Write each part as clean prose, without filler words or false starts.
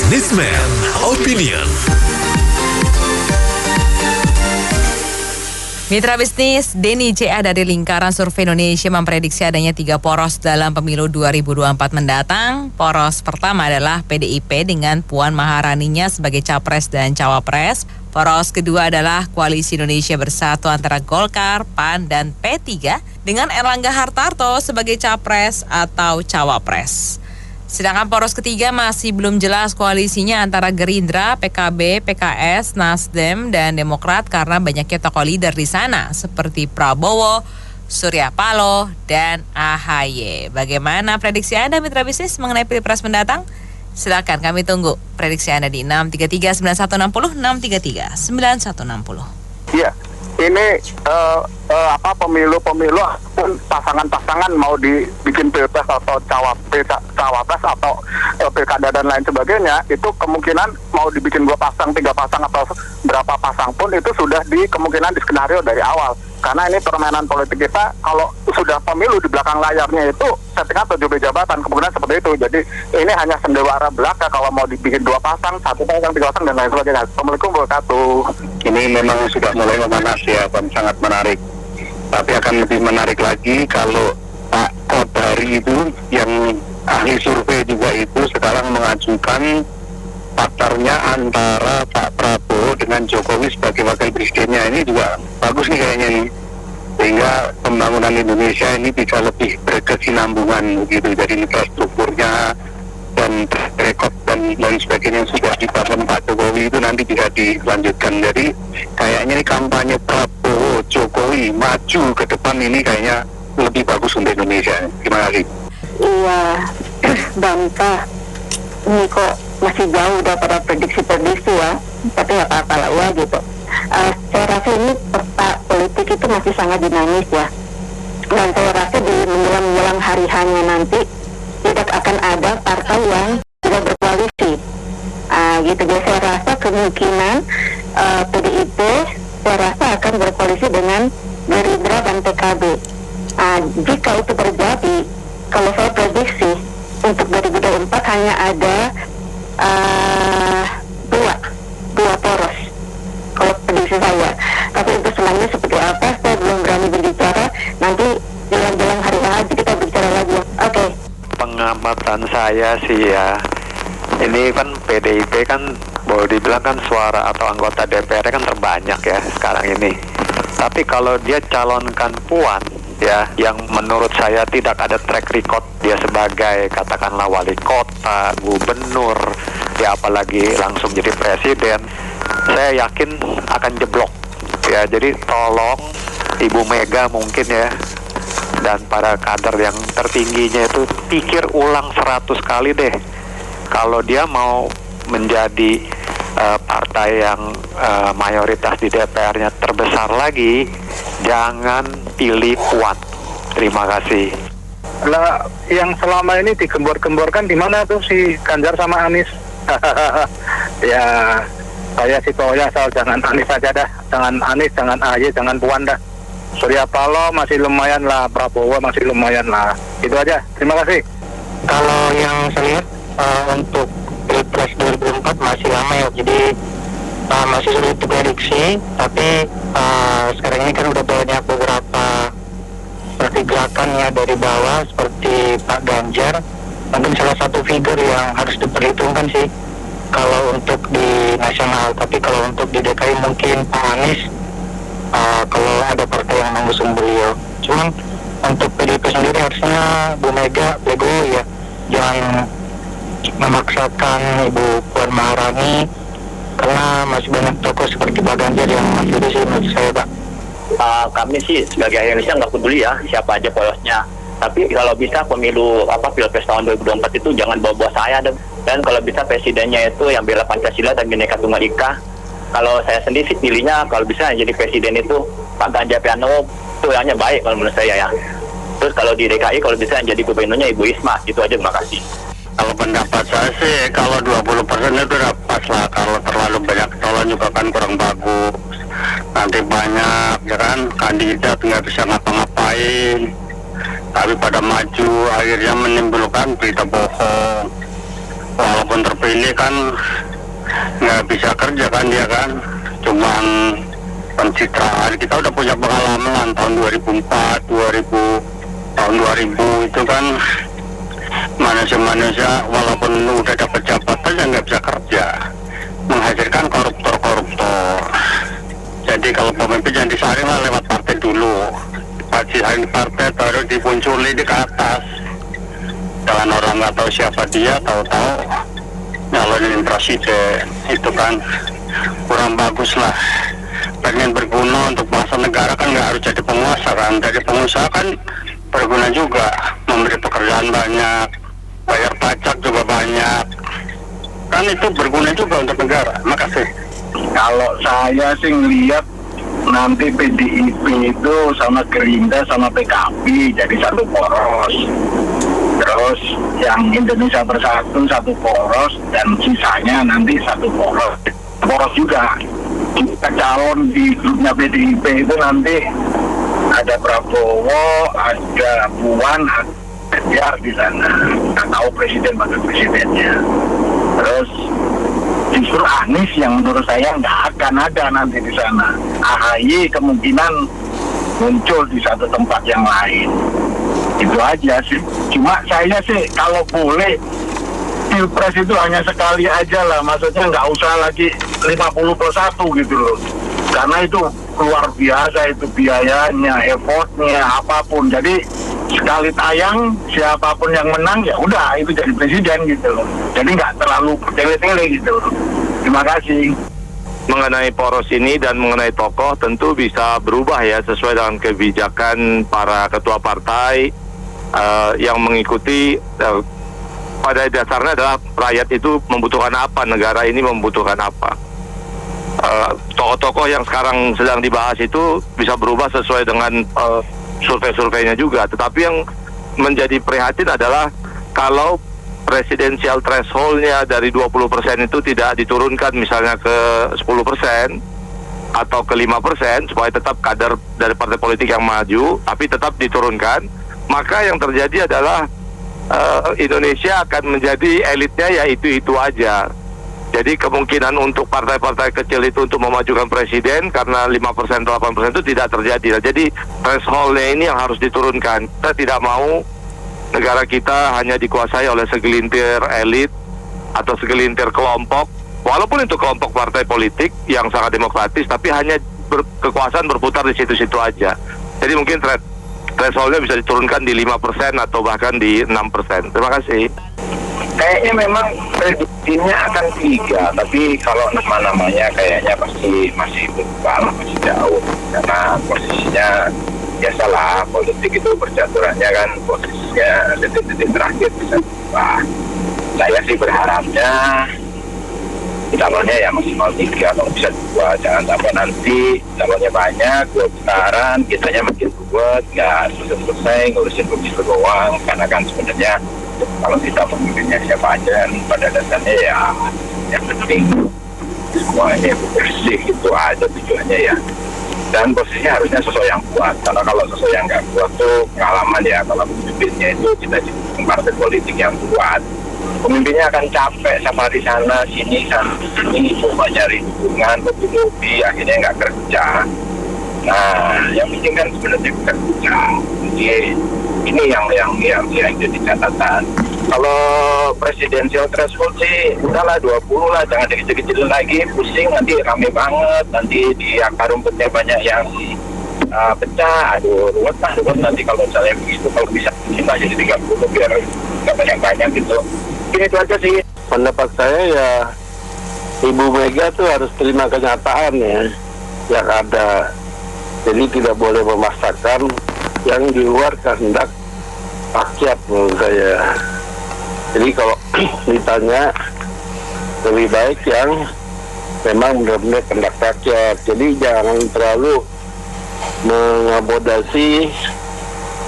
Newsman Opinion. Mitra bisnis Denny CA dari Lingkaran Survei Indonesia memprediksi adanya 3 poros dalam pemilu 2024 mendatang. Poros pertama adalah PDIP dengan Puan Maharaninya sebagai capres dan cawapres. Poros kedua adalah Koalisi Indonesia Bersatu antara Golkar, PAN, dan P3 dengan Erlangga Hartarto sebagai capres atau cawapres. Sedangkan poros ketiga masih belum jelas koalisinya antara Gerindra, PKB, PKS, Nasdem, dan Demokrat karena banyaknya tokoh leader di sana seperti Prabowo, Surya Paloh, dan AHY. Bagaimana prediksi Anda mitra bisnis mengenai Pilpres mendatang? Silakan kami tunggu prediksi Anda di 633-9160, 633-9160. Iya, ini pemilu-pemilu pun pasangan-pasangan mau dibikin pilpres atau cawapres atau pilkada dan lain sebagainya, itu kemungkinan mau dibikin 2 pasang, 3 pasang atau berapa pasang pun itu sudah kemungkinan di skenario dari awal. Karena ini permainan politik kita, kalau sudah pemilu di belakang layarnya itu settingan 7 jabatan, kemungkinan seperti itu. Jadi ini hanya sendewara belaka kalau mau dibikin 2 pasang, 1 pasang, 3 pasang dan lain sebagainya. Assalamualaikum warahmatullahi wabarakatuh. Ini memang sudah mulai memanas ya, dan sangat menarik. Tapi akan lebih menarik lagi kalau Pak Kodari itu yang ahli survei juga itu sekarang mengajukan partnernya antara Pak Prabowo dengan Jokowi sebagai wakil presidennya. Ini juga bagus nih kayaknya nih, sehingga pembangunan Indonesia ini bisa lebih berkesinambungan begitu. Jadi infrastrukturnya dan rekod dan lain sebagainya yang sudah dibangun Pak Jokowi itu nanti bisa dilanjutkan. Jadi kayaknya ini kampanye Prabowo Jokowi maju ke depan ini kayaknya lebih bagus untuk Indonesia. Terima kasih. Iya, bantah. Ini kok masih jauh daripada prediksi-prediksi ya, tapi nggak apa-apa lah ya gitu. Saya rasa ini peta politik itu masih sangat dinamis ya, dan saya rasa di menjelang hari hanya nanti tidak akan ada partai yang tidak berkoalisi. Gitu. Jadi saya rasa kemungkinan PDIP saya rasa akan berkoalisi dengan Gerindra dan PKB. Jika itu terjadi, kalau saya prediksi untuk 2024 hanya ada dua poros kalau prediksi saya. Tapi untuk selanjutnya seperti apa saya belum berani berbicara. Nanti jelang hari haji kita bicara lagi. Oke. Pengamatan saya sih ya, ini kan PDIP kan boleh dibilang kan suara atau anggota DPR kan terbanyak ya sekarang ini. Tapi kalau dia calonkan Puan ya, yang menurut saya tidak ada track record dia sebagai katakanlah wali kota, gubernur, ya apalagi langsung jadi presiden, saya yakin akan jeblok ya. Jadi tolong Ibu Mega mungkin ya, dan para kader yang tertingginya itu pikir ulang 100 kali deh. Kalau dia mau menjadi partai yang mayoritas di DPR-nya terbesar lagi, jangan pilih Puan. Terima kasih. Lah, yang selama ini digembor-gemborkan di mana tuh si Ganjar sama Anies? Ya, saya sih pokoknya asal jangan Anies aja dah. Jangan Anies, jangan AHY, jangan Puan dah. Surya Paloh masih lumayan lah, Prabowo masih lumayan lah. Itu aja. Terima kasih. Kalau yang saya lihat untuk Pilpres 2024 masih lama ya, jadi masih sulit diprediksi. Tapi sekarang ini kan udah banyak beberapa seperti gerakan ya dari bawah seperti Pak Ganjar, mungkin salah satu figur yang harus diperhitungkan sih kalau untuk di nasional. Tapi kalau untuk di DKI mungkin Pak Anies, kalau ada partai yang mengusung beliau. Cuman untuk PDIP sendiri harusnya Bu Mega legowo ya, jangan memaksakan Ibu Puan Maharani karena masih banyak tokoh seperti Pak Ganjar yang masih di sini menurut saya, Pak. Kami sih sebagai Indonesia nggak peduli ya siapa aja polosnya. Tapi kalau bisa pemilu Pilpres tahun 2024 itu jangan bawa-bawa saya. Dan kalau bisa presidennya itu yang bela Pancasila dan Bhinneka Tunggal Ika. Kalau saya sendiri sih pilihnya kalau bisa jadi presiden itu Pak Ganjar Pranowo, itu hanya baik kalau menurut saya ya. Terus kalau di DKI kalau bisa yang jadi gubernurnya Ibu Risma, itu aja. Terima kasih. Kalau pendapat saya sih kalau 20% itu udah pas lah. Kalau terlalu banyak calon juga kan kurang bagus. Nanti banyak ya kan kandidat nggak bisa ngapa-ngapain. tapi pada maju akhirnya menimbulkan berita bohong. Walaupun terpilih ini kan nggak bisa kerja kan dia kan, cuman pencitraan. Kita udah punya pengalaman tahun 2004, tahun 2000 itu kan manusia-manusia walaupun udah dapat jabatan ya nggak bisa kerja, menghasilkan koruptor. Jadi kalau pemimpin yang disaring lah lewat partai dulu, disaring partai baru dimunculi di ke atas. Jangan orang nggak tahu siapa dia, tahu-tahu nyalonin presiden, itu kan kurang bagus lah. Pengen berguna untuk bangsa negara kan nggak harus jadi penguasa kan, jadi pengusaha kan berguna juga, memberi pekerjaan banyak, bayar pajak juga banyak, kan itu berguna juga untuk negara. Makasih. Kalau saya sih ngelihat nanti PDIP itu sama Gerindra sama PKB jadi satu poros. Terus yang Indonesia Bersatu satu poros dan sisanya nanti satu poros. Poros juga. Kita calon di grupnya PDIP itu nanti ada Prabowo, ada Puan, ada Ganjar di sana. Kita tahu presiden wakil presidennya. Terus justru Anies yang menurut saya nggak akan ada nanti di sana. AHY kemungkinan muncul di satu tempat yang lain. Itu aja sih. Cuma saya sih kalau boleh Pilpres itu hanya sekali aja lah. Maksudnya nggak usah lagi 50+1 gitu loh. Karena itu luar biasa itu biayanya, effortnya, apapun. Jadi sekali tayang siapapun yang menang ya udah itu jadi presiden gitu loh. Jadi nggak terlalu tele-tele gitu loh. Terima kasih. Mengenai poros ini dan mengenai tokoh tentu bisa berubah ya sesuai dengan kebijakan para ketua partai yang mengikuti. Pada dasarnya adalah rakyat itu membutuhkan apa, negara ini membutuhkan apa. Tokoh-tokoh yang sekarang sedang dibahas itu bisa berubah sesuai dengan survei-surveinya juga. Tetapi yang menjadi prihatin adalah kalau presidensial threshold-nya dari 20% itu tidak diturunkan misalnya ke 10% atau ke 5% supaya tetap kader dari partai politik yang maju, tapi tetap diturunkan, maka yang terjadi adalah Indonesia akan menjadi elitnya ya itu aja. Jadi kemungkinan untuk partai-partai kecil itu untuk memajukan presiden karena 5% atau 8% itu tidak terjadi. Nah, jadi threshold-nya ini yang harus diturunkan. Kita tidak mau negara kita hanya dikuasai oleh segelintir elit atau segelintir kelompok, walaupun itu kelompok partai politik yang sangat demokratis, tapi hanya kekuasaan berputar di situ-situ aja. Jadi mungkin threshold-nya bisa diturunkan di 5% atau bahkan di 6%. Terima kasih. Kayaknya memang prediksinya akan 3, tapi kalau nama-namanya kayaknya pasti masih berubah, masih jauh. Karena posisinya biasalah, politik itu percaturannya kan posisinya detik-detik terakhir bisa berubah. Saya sih berharapnya calonnya ya maksimal 3 atau bisa 2. Jangan sampai nanti calonnya banyak, 2 putaran, kitanya makin ruwet, nggak selesai ngurusin begitu doang. Karena kan sebenarnya kalau kita pemimpinnya siapa aja, pada dasarnya ya yang penting semuanya bersih, itu aja tujuannya ya. Dan posisinya harusnya sosok yang kuat, karena kalau sosok yang nggak kuat tuh pengalaman ya, kalau pemimpinnya itu kita jadi partai politik yang kuat, pemimpinnya akan capek sama di sana sini coba nyari dukungan lobby, akhirnya nggak kerja. Nah, yang penting kan sebenarnya kerja. Jadi ini yang jadi catatan. Kalau presidensial threshold sih udahlah 20 lah, jangan dikecil-kecilin lagi, pusing nanti rame banget, nanti di akar rumputnya banyak yang pecah, aduh ruwet nanti kalau misalnya begitu. Kalau bisa kita jadi 30 biar nggak banyak gitu. Ini itu aja sih. Pendapat saya ya Ibu Mega tuh harus terima kenyataan ya yang ada. Jadi tidak boleh memaksakan yang di luar kehendak rakyat menurut saya. Jadi kalau ditanya lebih baik yang memang benar-benar kehendak rakyat. Jadi jangan terlalu mengakomodasi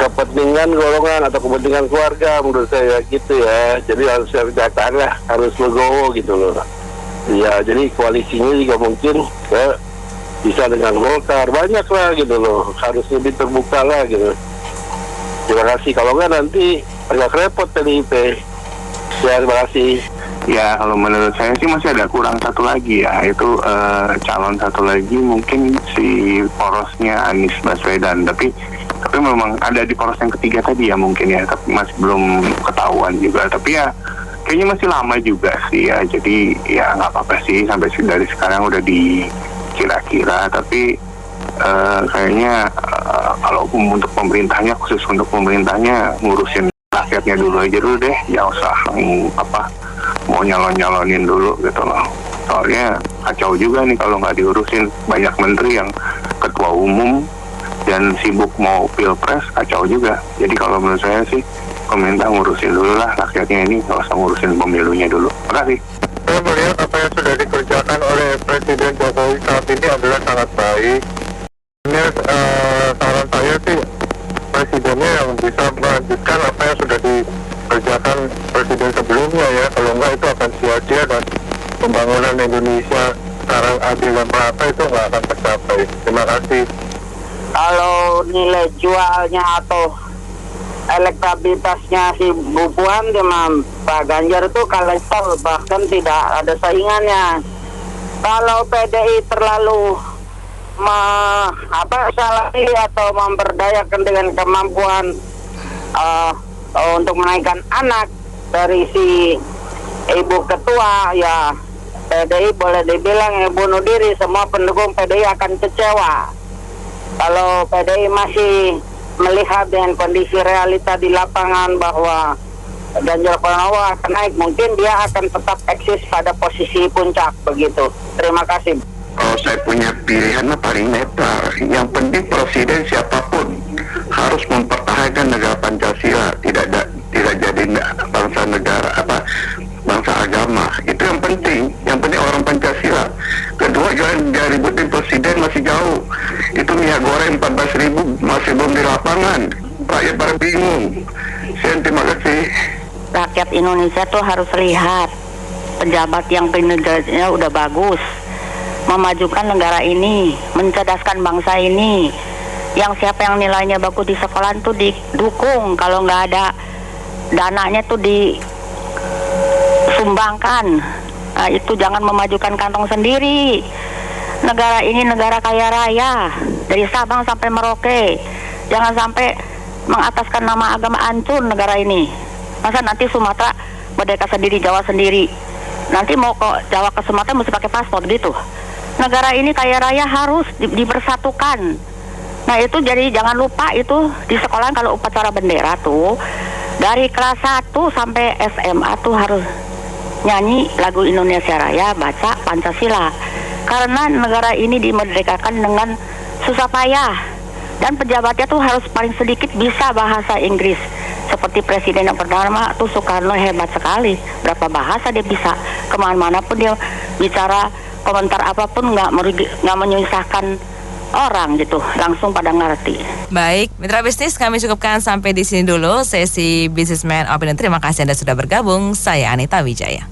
kepentingan golongan atau kepentingan keluarga menurut saya gitu ya. Jadi harus kenyataan lah, harus legowo gitu loh. Ya jadi koalisinya juga mungkin bisa dengan Golkar, banyak lah gitu loh, harus lebih terbuka lah gitu. Terima kasih, kalau nggak nanti agak repot PDIP. Ya, terima kasih. Ya kalau menurut saya sih masih ada kurang satu lagi ya, itu calon satu lagi mungkin si porosnya Anies Baswedan, tapi memang ada di poros yang ketiga tadi ya mungkin ya, tapi masih belum ketahuan juga, tapi ya kayaknya masih lama juga sih ya, jadi ya nggak apa-apa sih sampai dari sekarang udah dikira-kira, tapi kayaknya kalau untuk pemerintahnya, khusus untuk pemerintahnya ngurusin rakyatnya dulu aja dulu deh, ya usah mau nyalonin dulu gitu loh. Soalnya kacau juga nih kalau nggak diurusin, banyak menteri yang ketua umum dan sibuk mau pilpres, kacau juga. Jadi kalau menurut saya sih pemerintah ngurusin dulu lah rakyatnya ini, nggak usah ngurusin pemilunya dulu. Terima kasih. Saya melihat apa yang sudah dikerjakan oleh Presiden Jokowi saat ini adalah sangat baik. Ini saran saya sih presidennya yang bisa melanjutkan apa yang sudah dikerjakan presiden sebelumnya ya. Kalau enggak itu akan sia-sia dan pembangunan Indonesia sekarang adil dan merata itu nggak akan tercapai. Terima kasih. Kalau nilai jualnya atau elektabilitasnya si Bu Puan dengan Pak Ganjar itu kalah jauh, bahkan tidak ada saingannya. Kalau PDI terlalu salahi atau memberdayakan dengan kemampuan untuk menaikkan anak dari si ibu ketua, ya PDI boleh dibilang bunuh diri. Semua pendukung PDI akan kecewa. Kalau PDI masih melihat dengan kondisi realita di lapangan bahwa Ganjar Pranowo akan naik, mungkin dia akan tetap eksis pada posisi puncak begitu. Terima kasih. Kalau saya punya pilihan paling netral, yang penting presiden siapapun harus mempertahankan negara Pancasila, tidak jadi bangsa negara bangsa agama. Itu yang penting orang Pancasila. Kedua, jangan ributin presiden, masih jauh. Itu minyak goreng 14.000 masih belum di lapangan, rakyat pada bingung. Terima kasih. Rakyat Indonesia tuh harus lihat pejabat yang kinerjanya udah bagus, memajukan negara ini, mencerdaskan bangsa ini. Yang siapa yang nilainya bagus di sekolah tuh didukung, kalau nggak ada dananya tuh disumbangkan. Nah, itu jangan memajukan kantong sendiri. Negara ini negara kaya raya, dari Sabang sampai Merauke. Jangan sampai mengataskan nama agama, hancur negara ini. Masa nanti Sumatera merdeka sendiri, Jawa sendiri. Nanti mau ke Jawa ke Sumatera mesti pakai paspor gitu. Negara ini kaya raya harus dipersatukan. Nah itu jadi jangan lupa itu di sekolah kalau upacara bendera tuh dari kelas 1 sampai SMA tuh harus nyanyi lagu Indonesia Raya, baca Pancasila. Karena negara ini dimerdekakan dengan susah payah, dan pejabatnya tuh harus paling sedikit bisa bahasa Inggris. Seperti presiden yang pertama tuh Soekarno, hebat sekali, berapa bahasa dia bisa, kemana-mana pun dia bicara, komentar apapun nggak menyusahkan orang gitu, langsung pada ngerti. Baik, mitra bisnis, kami cukupkan sampai di sini dulu sesi Businessman Opinion. Terima kasih Anda sudah bergabung. Saya Anita Wijaya.